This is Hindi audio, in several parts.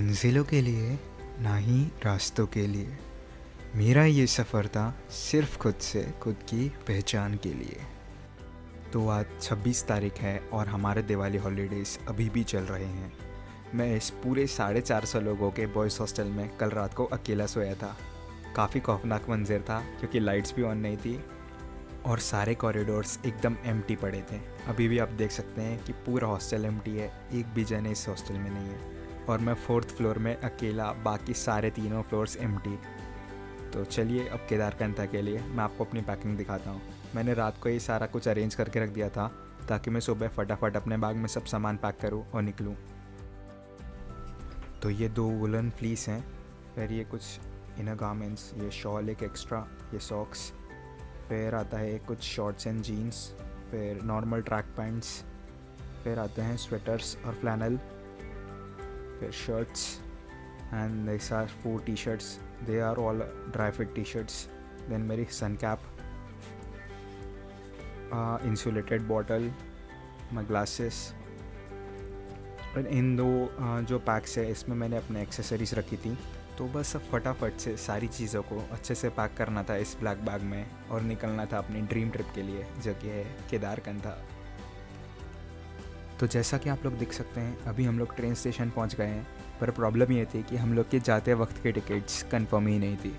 मंजिलों के लिए ना ही रास्तों के लिए। मेरा ये सफ़र था सिर्फ खुद से, खुद की पहचान के लिए। तो आज 26 तारीख है और हमारे दिवाली हॉलीडेज़ अभी भी चल रहे हैं। मैं इस पूरे 450 लोगों के बॉयज़ हॉस्टल में कल रात को अकेला सोया था। काफ़ी खौफनाक मंजर था क्योंकि लाइट्स भी ऑन नहीं थी और सारे कॉरिडोर्स एकदम एम्प्टी पड़े थे। अभी भी आप देख सकते हैं कि पूरा हॉस्टल एम्प्टी है, एक भी जन इस हॉस्टल में नहीं है और मैं 4th फ्लोर में अकेला, बाकी सारे तीनों फ्लोर्स एम्प्टी। तो चलिए अब केदारकंठा के लिए मैं आपको अपनी पैकिंग दिखाता हूँ। मैंने रात को ये सारा कुछ अरेंज करके रख दिया था ताकि मैं सुबह फटाफट अपने बैग में सब सामान पैक करूँ और निकलूँ। तो ये 2 वुलन फ्लीस हैं, फिर ये कुछ इनर गारमेंट्स, ये शॉल एक एक्स्ट्रा, ये सॉक्स, फिर आता है कुछ शॉर्ट्स एंड जीन्स, फिर नॉर्मल ट्रैक पैंट्स, फिर आते हैं स्वेटर्स और फ्लैनल, फिर shirts and this are 4 T-shirts, they are all dry fit t-shirts, then मेरी sun cap, insulated bottle, my glasses। और इन दो जो पैक्स है इसमें मैंने अपने एक्सेसरीज रखी थी। तो बस अब फटाफट से सारी चीज़ों को अच्छे से पैक करना था इस ब्लैक बैग में और निकलना था अपनी ड्रीम ट्रिप के लिए, जो कि है केदारकंठा। तो जैसा कि आप लोग देख सकते हैं अभी हम लोग ट्रेन स्टेशन पहुंच गए हैं, पर प्रॉब्लम ये थी कि हम लोग के जाते वक्त की टिकट्स कंफर्म ही नहीं थी।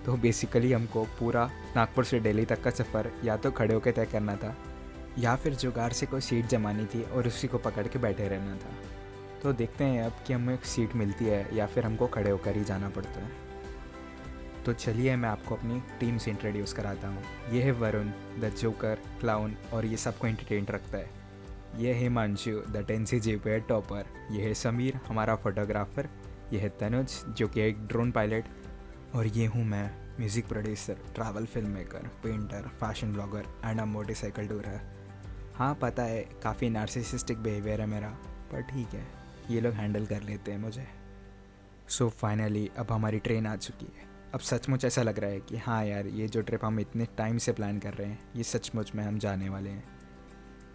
तो बेसिकली हमको पूरा नागपुर से दिल्ली तक का सफ़र या तो खड़े होकर तय करना था या फिर जुगाड़ से कोई सीट जमानी थी और उसी को पकड़ के बैठे रहना था। तो देखते हैं अब कि हमें एक सीट मिलती है या फिर हमको खड़े होकर ही जाना पड़ता है। तो चलिए मैं आपको अपनी टीम से इंट्रोड्यूस कराता हूँ। ये है वरुण द जोकर क्लाउन और ये सबको एंटरटेन रखता है। ये है Himanshu the 10th GPA topper. ये है समीर हमारा फोटोग्राफर। ये है तनुज जो कि एक ड्रोन पायलट। और ये हूँ मैं, music producer, travel film maker, painter, fashion blogger and a motorcycle tourer. हाँ पता है काफ़ी नार्सिसिस्टिक बिहेवियर है मेरा, पर ठीक है, ये लोग हैंडल कर लेते हैं मुझे। सो फाइनली अब हमारी ट्रेन आ चुकी है। अब सचमुच ऐसा लग रहा है कि हाँ यार, ये जो ट्रिप हम इतने टाइम से प्लान कर रहे हैं ये सचमुच में हम जाने वाले हैं।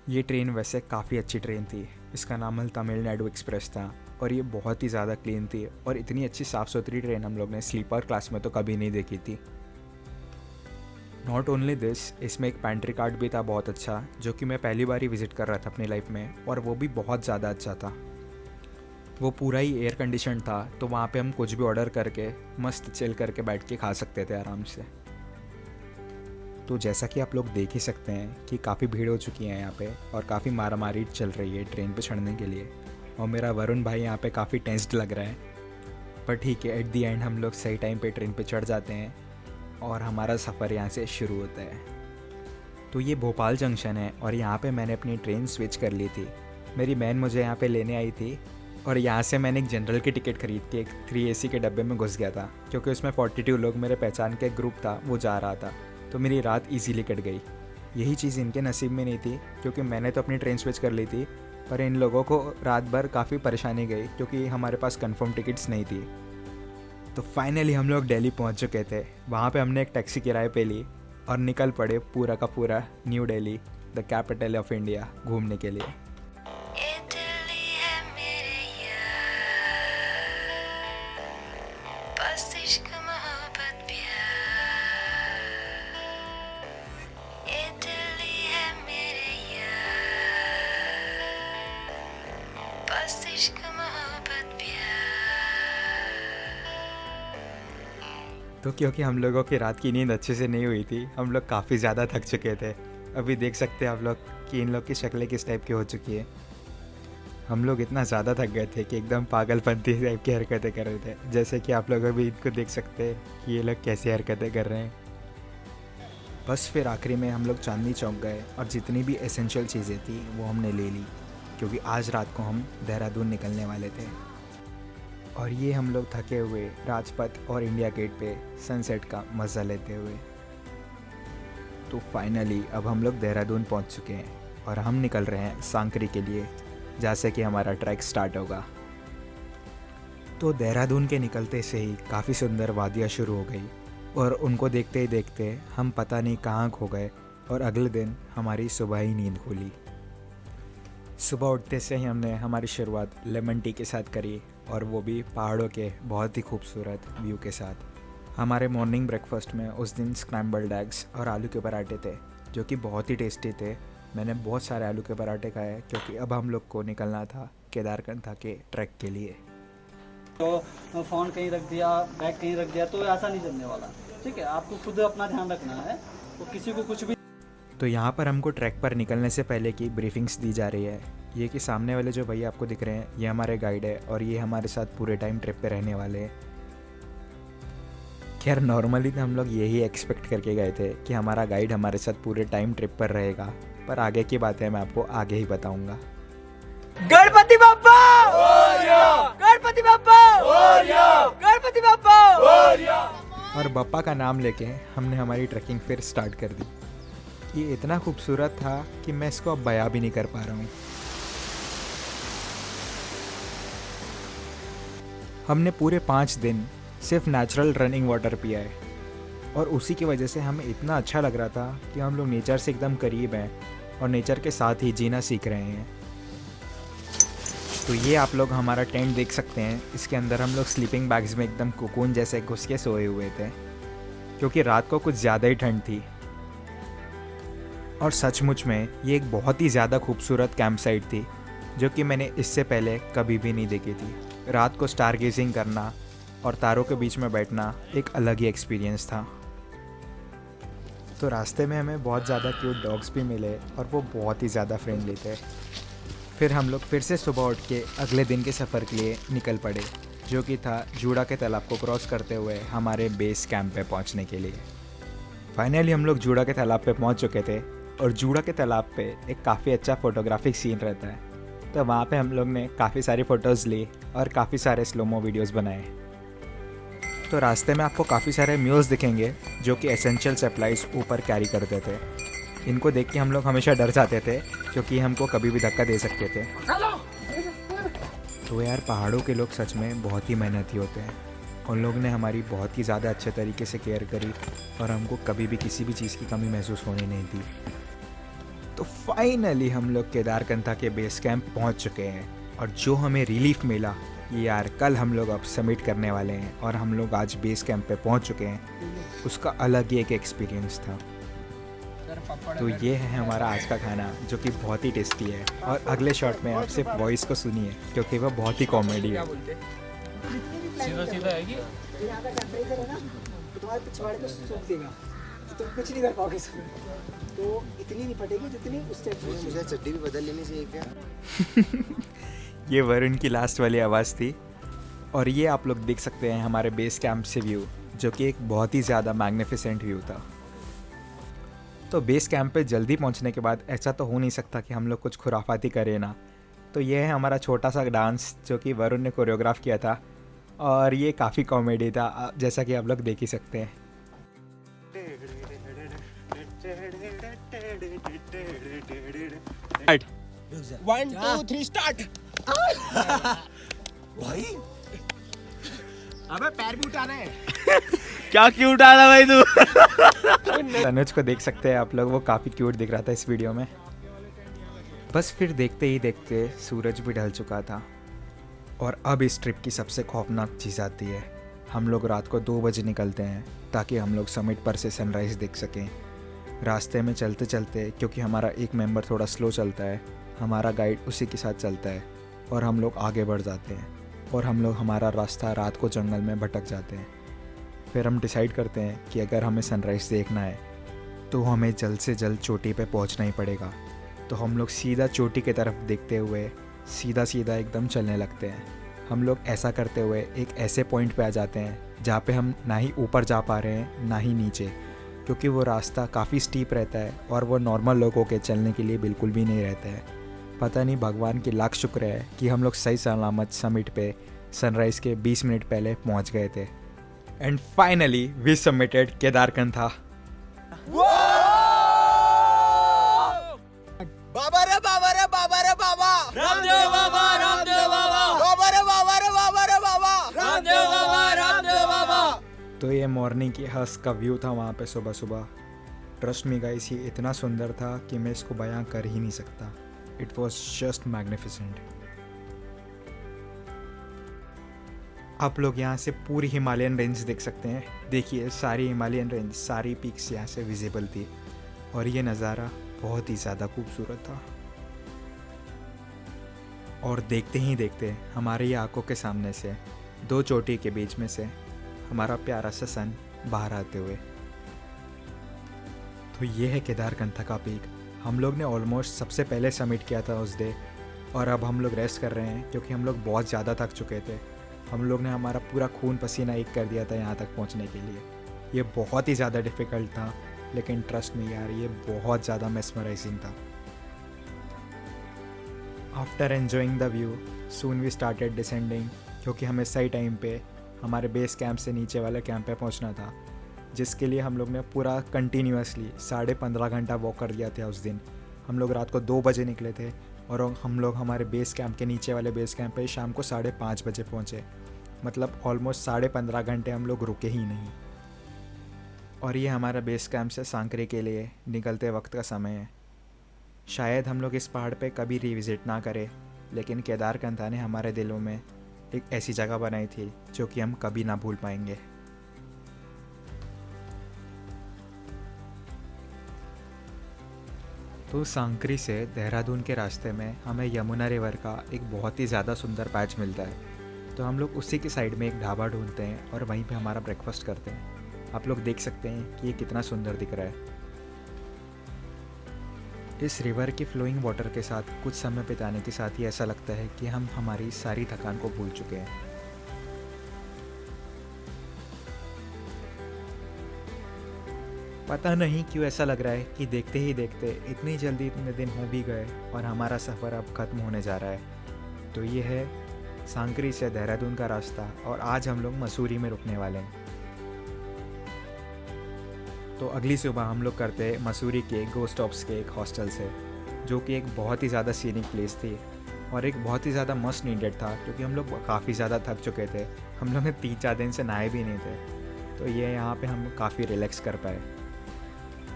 ये ट्रेन वैसे काफ़ी अच्छी ट्रेन थी। इसका नाम तमिलनाडु एक्सप्रेस था और ये बहुत ही ज़्यादा क्लीन थी और इतनी अच्छी साफ़ सुथरी ट्रेन हम लोग ने स्लीपर क्लास में तो कभी नहीं देखी थी। नॉट ओनली दिस, इसमें एक पेंट्री कार्ड भी था बहुत अच्छा, जो कि मैं पहली बार ही विज़िट कर रहा था अपनी लाइफ में, और वो भी बहुत ज़्यादा अच्छा था। वो पूरा ही एयर कंडीशन था, तो वहाँ पे हम कुछ भी ऑर्डर करके मस्त चिल करके बैठ के खा सकते थे आराम से। तो जैसा कि आप लोग देख ही सकते हैं कि काफ़ी भीड़ हो चुकी है यहाँ पे और काफ़ी मारामारी चल रही है ट्रेन पे चढ़ने के लिए, और मेरा वरुण भाई यहाँ पे काफ़ी टेंस्ड लग रहा है। पर ठीक है, एट दी एंड हम लोग सही टाइम पे ट्रेन पे चढ़ जाते हैं और हमारा सफ़र यहाँ से शुरू होता है। तो ये भोपाल जंक्शन है और यहाँ पे मैंने अपनी ट्रेन स्विच कर ली थी। मेरी बहन मुझे यहाँ पे लेने आई थी और यहाँ से मैंने एक जनरल की टिकट खरीद के एक 3 AC के डब्बे में घुस गया था, क्योंकि उसमें 42 लोग मेरे पहचान के ग्रुप था वो जा रहा था। तो मेरी रात इजीली कट गई। यही चीज़ इनके नसीब में नहीं थी, क्योंकि मैंने तो अपनी ट्रेन स्विच कर ली थी, पर इन लोगों को रात भर काफ़ी परेशानी गई क्योंकि हमारे पास कंफर्म टिकट्स नहीं थी। तो फाइनली हम लोग दिल्ली पहुंच चुके थे। वहाँ पे हमने एक टैक्सी किराए पे ली और निकल पड़े पूरा का पूरा new Delhi, the capital of India, घूमने के लिए। तो क्योंकि हम लोगों की रात की नींद अच्छे से नहीं हुई थी, हम लोग काफ़ी ज़्यादा थक चुके थे। अभी देख सकते हैं आप लोग कि इन लोग की शक्लें किस टाइप की हो चुकी है। हम लोग इतना ज़्यादा थक गए थे कि एकदम पागलपंती टाइप की हरकतें कर रहे थे, जैसे कि आप लोग अभी इनको देख सकते हैं कि ये लोग कैसी हरकतें कर रहे हैं। बस फिर आखिरी में हम लोग चांदनी चौक गए और जितनी भी एसेंशियल चीज़ें थी वो हमने ले ली, क्योंकि आज रात को हम देहरादून निकलने वाले थे। और ये हम लोग थके हुए राजपथ और इंडिया गेट पे सनसेट का मज़ा लेते हुए। तो फाइनली अब हम लोग देहरादून पहुंच चुके हैं और हम निकल रहे हैं सांकरी के लिए, जैसे कि हमारा ट्रैक स्टार्ट होगा। तो देहरादून के निकलते से ही काफ़ी सुंदर वादियाँ शुरू हो गई और उनको देखते ही देखते हम पता नहीं कहाँ खो गए और अगले दिन हमारी सुबह ही नींद खुली। सुबह उठते से ही हमने हमारी शुरुआत लेमन टी के साथ करी और वो भी पहाड़ों के बहुत ही खूबसूरत व्यू के साथ। हमारे मॉर्निंग ब्रेकफास्ट में उस दिन स्क्रैम्बल्ड एग्स और आलू के पराठे थे जो कि बहुत ही टेस्टी थे। मैंने बहुत सारे आलू के पराठे खाए क्योंकि अब हम लोग को निकलना था केदारकंठा के ट्रैक के लिए। तो फ़ोन कहीं रख दिया, बैग कहीं रख दिया तो ऐसा नहीं चलने वाला। ठीक है, आपको खुद अपना ध्यान रखना है, तो किसी को कुछ भी। तो यहाँ पर हमको ट्रैक पर निकलने से पहले की ब्रीफिंग्स दी जा रही है। ये कि सामने वाले जो भैया आपको दिख रहे हैं ये हमारे गाइड है और ये हमारे साथ पूरे टाइम ट्रिप पे रहने वाले हैं। खैर नॉर्मली तो हम लोग यही एक्सपेक्ट करके गए थे कि हमारा गाइड हमारे साथ पूरे टाइम ट्रिप पर रहेगा, पर आगे की बातें मैं आपको आगे ही बताऊंगा। गणपति बाप्पा गणपति बाप्पा गणपति बाप्पा। और बप्पा का नाम लेके हमने हमारी ट्रैकिंग फिर स्टार्ट कर दी। ये इतना खूबसूरत था कि मैं इसको अब बयां भी नहीं कर पा रहा हूँ। हमने पूरे 5 दिन सिर्फ नेचुरल रनिंग वाटर पिया है और उसी की वजह से हमें इतना अच्छा लग रहा था कि हम लोग नेचर से एकदम करीब हैं और नेचर के साथ ही जीना सीख रहे हैं। तो ये आप लोग हमारा टेंट देख सकते हैं। इसके अंदर हम लोग स्लीपिंग बैग्स में एकदम कोकून जैसे घुस के सोए हुए थे क्योंकि रात को कुछ ज़्यादा ही ठंड थी। और सचमुच में ये एक बहुत ही ज़्यादा खूबसूरत कैंप साइट थी जो कि मैंने इससे पहले कभी भी नहीं देखी थी। रात को स्टार गेजिंग करना और तारों के बीच में बैठना एक अलग ही एक्सपीरियंस था। तो रास्ते में हमें बहुत ज़्यादा क्यूट डॉग्स भी मिले और वो बहुत ही ज़्यादा फ्रेंडली थे। फिर हम लोग फिर से सुबह उठ के अगले दिन के सफ़र के लिए निकल पड़े जो कि था जूड़ा के तालाब को क्रॉस करते हुए हमारे बेस कैंप पे पहुंचने के लिए। फाइनली हम लोग जूड़ा के तालाब पे पहुंच चुके थे और जूड़ा के तालाब पे एक काफ़ी अच्छा फोटोग्राफिक सीन रहता है। तो वहाँ पे हम लोग ने काफ़ी सारी फ़ोटोज़ ली और काफ़ी सारे स्लोमो वीडियोज़ बनाए। तो रास्ते में आपको काफ़ी सारे म्यूल्स दिखेंगे जो कि एसेंशियल सप्लाईज ऊपर कैरी करते थे। इनको देख के हम लोग हमेशा डर जाते थे क्योंकि हमको कभी भी धक्का दे सकते थे। तो यार पहाड़ों के लोग सच में बहुत ही मेहनती होते हैं। उन लोग ने हमारी बहुत ही ज़्यादा अच्छे तरीके से केयर करी और हमको कभी भी किसी भी चीज़ की कमी महसूस होने नहीं दी। तो फाइनली हम लोग केदारकंठा के बेस कैंप पहुंच चुके हैं और जो हमें रिलीफ मिला ये यार कल हम लोग अब सबमिट करने वाले हैं और हम लोग आज बेस कैंप पे पहुंच चुके हैं। उसका अलग ही एक एक्सपीरियंस था। तो ये है हमारा आज का खाना जो कि बहुत ही टेस्टी है और अगले शॉट में आप सिर्फ वॉइस को सुनिए क्योंकि वह बहुत ही कॉमेडी है। सीधा सीधा है कि तुम्हारे पिछवाड़े को सूख देगा तो तुम कुछ नहीं कर पाओगे इसमें। तो इतनी नहीं फटेगी जितनी उस टाइप में। मुझे चड्डी भी बदल लेनी चाहिए क्या? ये वरुण की लास्ट वाली आवाज़ थी। और ये आप लोग देख सकते हैं हमारे बेस कैंप से व्यू जो कि एक बहुत ही ज़्यादा मैग्निफिसेंट व्यू था। तो बेस कैंप पे जल्दी पहुंचने के बाद ऐसा तो हो नहीं सकता कि हम लोग कुछ खुराफाती करें ना। तो ये है हमारा छोटा सा डांस जो कि वरुण ने कोरियोग्राफ किया था और ये काफ़ी कॉमेडी था जैसा कि आप लोग देख ही सकते हैं। One two three start. भाई अबे पैर भी उठाना है। क्या क्यों उठाना भाई तू? तनुज को देख सकते हैं आप लोग, वो काफ़ी क्यूट दिख रहा था इस वीडियो में। बस फिर देखते ही देखते सूरज भी ढल चुका था और अब इस ट्रिप की सबसे खौफनाक चीज़ आती है। हम लोग रात को 2 बजे निकलते हैं ताकि हम लोग समिट पर से सनराइज़ देख सकें। रास्ते में चलते चलते क्योंकि हमारा एक मेंबर थोड़ा स्लो चलता है, हमारा गाइड उसी के साथ चलता है और हम लोग आगे बढ़ जाते हैं और हम लोग हमारा रास्ता रात को जंगल में भटक जाते हैं। फिर हम डिसाइड करते हैं कि अगर हमें सनराइज़ देखना है तो हमें जल्द से जल्द चोटी पे पहुंचना ही पड़ेगा। तो हम लोग सीधा चोटी की तरफ देखते हुए सीधा सीधा एकदम चलने लगते हैं। हम लोग ऐसा करते हुए एक ऐसे पॉइंट पे आ जाते हैं जहाँ पे हम ना ही ऊपर जा पा रहे हैं ना ही नीचे, क्योंकि वो रास्ता काफ़ी स्टीप रहता है और वो नॉर्मल लोगों के चलने के लिए बिल्कुल भी नहीं रहता है। पता नहीं भगवान की लाख शुक्र है कि हम लोग सही सलामत समिट पे सनराइज़ के 20 मिनट पहले पहुंच गए थे। And finally we submitted Kedarkantha. बाबा रे बाबा रे बाबा रे बाबा रामदेव बाबा रामदेव बाबा बाबा रे बाबा रे बाबा रे बाबा रामदेव बाबा रामदेव बाबा। तो ये मॉर्निंग की हंस का व्यू था वहाँ पे सुबह सुबह। ट्रस्ट मी गाइस, ये इतना सुंदर था कि मैं इसको बयां कर ही नहीं सकता। It was just magnificent. आप लोग यहाँ से पूरी हिमालयन रेंज देख सकते हैं। देखिए सारी हिमालयन रेंज, सारी पीक्स यहाँ से विजिबल थी और ये नज़ारा बहुत ही ज़्यादा खूबसूरत था। और देखते ही देखते हमारे ये आंखों के सामने से दो चोटी के बीच में से हमारा प्यारा सा सन बाहर आते हुए। तो ये है केदारकंठा का पीक। हम लोग ने ऑलमोस्ट सबसे पहले सबमिट किया था उस डे और अब हम लोग रेस्ट कर रहे हैं क्योंकि हम लोग बहुत ज़्यादा थक चुके थे। हम लोग ने हमारा पूरा खून पसीना एक कर दिया था यहाँ तक पहुँचने के लिए। ये बहुत ही ज़्यादा डिफ़िकल्ट था, लेकिन ट्रस्ट मी यार, ये बहुत ज़्यादा मेस्मराइजिंग था। After enjoying the view soon we started descending, क्योंकि हमें सही टाइम पे हमारे बेस कैंप से नीचे वाले कैंप पे पहुंचना था, जिसके लिए हम लोग ने पूरा कंटिन्यूसली 15.5 घंटा वॉक कर दिया था उस दिन। हम लोग रात को 2 बजे निकले थे और हम लोग हमारे बेस कैंप के नीचे वाले बेस कैंप पे शाम को 5:30 बजे पहुँचे। मतलब ऑलमोस्ट 15.5 घंटे हम लोग रुके ही नहीं। और ये हमारा बेस कैंप से सांकरे के लिए निकलते वक्त का समय है। शायद हम लोग इस पहाड़ पे कभी रिविज़िट ना करें, लेकिन केदारकंठा ने हमारे दिलों में एक ऐसी जगह बनाई थी जो कि हम कभी ना भूल पाएंगे। तो सांकरी से देहरादून के रास्ते में हमें यमुना रिवर का एक बहुत ही ज़्यादा सुंदर पैच मिलता है। तो हम लोग उसी के साइड में एक ढाबा ढूंढते हैं और वहीं पे हमारा ब्रेकफास्ट करते हैं। आप लोग देख सकते हैं कि ये कितना सुंदर दिख रहा है। इस रिवर की फ्लोइंग वाटर के साथ कुछ समय बिताने के साथ ही ऐसा लगता है कि हम हमारी सारी थकान को भूल चुके हैं। पता नहीं क्यों ऐसा लग रहा है कि देखते ही देखते इतनी जल्दी इतने दिन हो भी गए और हमारा सफ़र अब ख़त्म होने जा रहा है। तो ये है सांकरी से देहरादून का रास्ता और आज हम लोग मसूरी में रुकने वाले हैं। तो अगली सुबह हम लोग करते हैं मसूरी के गो स्टॉप्स के एक हॉस्टल से, जो कि एक बहुत ही ज़्यादा सीनिक प्लेस थी और एक बहुत ही ज़्यादा मस्ट नीडेड था, क्योंकि हम लोग काफ़ी ज़्यादा थक चुके थे। हम लोग ने 3-4 दिन से नहाए भी नहीं थे, तो ये यहाँ पे हम काफ़ी रिलैक्स कर पाए।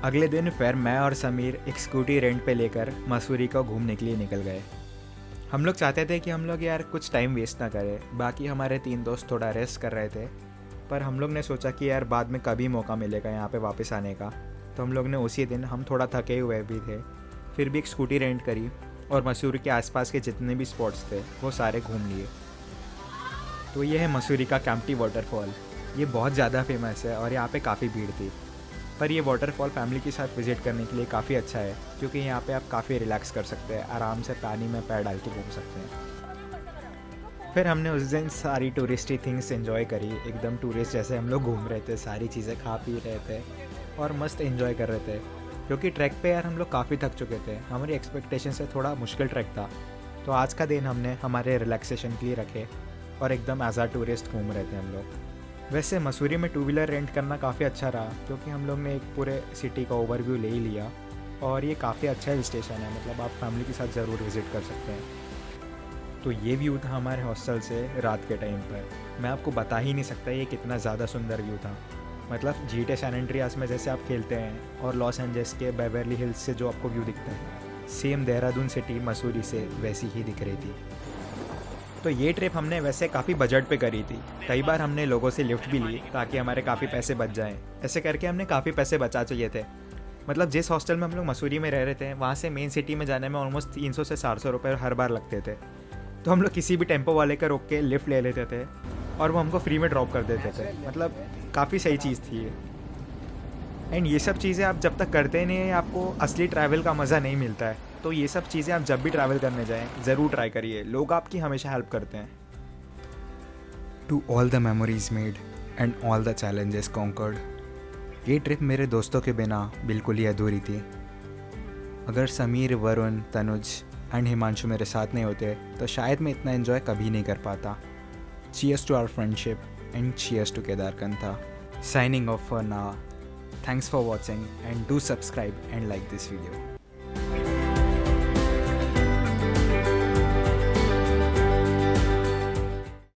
अगले दिन फिर मैं और समीर एक स्कूटी रेंट पे लेकर मसूरी को घूमने के लिए निकल गए। हम लोग चाहते थे कि हम लोग यार कुछ टाइम वेस्ट ना करें। बाकी हमारे 3 दोस्त थोड़ा रेस्ट कर रहे थे, पर हम लोग ने सोचा कि यार बाद में कभी मौका मिलेगा यहाँ पे वापस आने का। तो हम लोग ने उसी दिन, हम थोड़ा थके हुए भी थे, फिर भी एक स्कूटी रेंट करी और मसूरी के आसपास के जितने भी स्पॉट्स थे वो सारे घूम लिए। तो ये है मसूरी का कैंपटी वाटरफॉल। ये बहुत ज़्यादा फेमस है और यहाँ पे काफ़ी भीड़ थी, पर ये वाटरफॉल फैमिली के साथ विज़िट करने के लिए काफ़ी अच्छा है, क्योंकि यहाँ पे आप काफ़ी रिलैक्स कर सकते हैं, आराम से पानी में पैर डाल के घूम सकते हैं। फिर हमने उस दिन सारी टूरिस्टी थिंग्स एंजॉय करी। एकदम टूरिस्ट जैसे हम लोग घूम रहे थे, सारी चीज़ें खा पी रहे थे और मस्त एंजॉय कर रहे थे, क्योंकि ट्रैक पे यार हम लोग काफ़ी थक चुके थे। हमारी एक्सपेक्टेशन से थोड़ा मुश्किल ट्रैक था, तो आज का दिन हमने हमारे रिलैक्सेशन के लिए रखे और एकदम एज आ टूरिस्ट घूम रहे थे हम लोग। वैसे मसूरी में 2 व्हीलर रेंट करना काफ़ी अच्छा रहा, क्योंकि हम लोग ने एक पूरे सिटी का ओवरव्यू ले ही लिया और ये काफ़ी अच्छा हिल स्टेशन है। मतलब आप फैमिली के साथ ज़रूर विज़िट कर सकते हैं। तो ये व्यू था हमारे हॉस्टल से रात के टाइम पर। मैं आपको बता ही नहीं सकता ये कितना ज़्यादा सुंदर व्यू था। मतलब GTA सैन एंड्रियास में जैसे आप खेलते हैं और लॉस एंजल्स के बेवर्ली हिल्स से जो आपको व्यू दिखता है, सेम देहरादून सिटी मसूरी से वैसी ही दिख रही थी। तो ये ट्रिप हमने वैसे काफ़ी बजट पे करी थी। कई बार हमने लोगों से लिफ्ट भी ली ताकि हमारे काफ़ी पैसे बच जाएं। ऐसे करके हमने काफ़ी पैसे बचा चाहिए थे। मतलब जिस हॉस्टल में हम लोग मसूरी में रह रहे थे, वहाँ से मेन सिटी में जाने में ऑलमोस्ट 300 से 400 रुपये हर बार लगते थे। तो हम लोग किसी भी टेम्पो वाले का रोक के लिफ्ट ले लेते थे और वो हमको फ्री में ड्रॉप कर देते थे। मतलब काफ़ी सही चीज़ थी ये। एंड ये सब चीज़ें आप जब तक करते नहीं हैं, आपको असली ट्रैवल का मज़ा नहीं मिलता है। तो ये सब चीज़ें आप जब भी ट्रैवल करने जाएं ज़रूर ट्राई करिए। लोग आपकी हमेशा हेल्प करते हैं। To all the memories made and all the challenges conquered, ये ट्रिप मेरे दोस्तों के बिना बिल्कुल ही अधूरी थी। अगर समीर, वरुण, तनुज एंड हिमांशु मेरे साथ नहीं होते तो शायद मैं इतना एंजॉय कभी नहीं कर पाता। Cheers to our friendship and cheers to Kedarkantha. Signing off for now. Thanks for watching and do subscribe and like this video.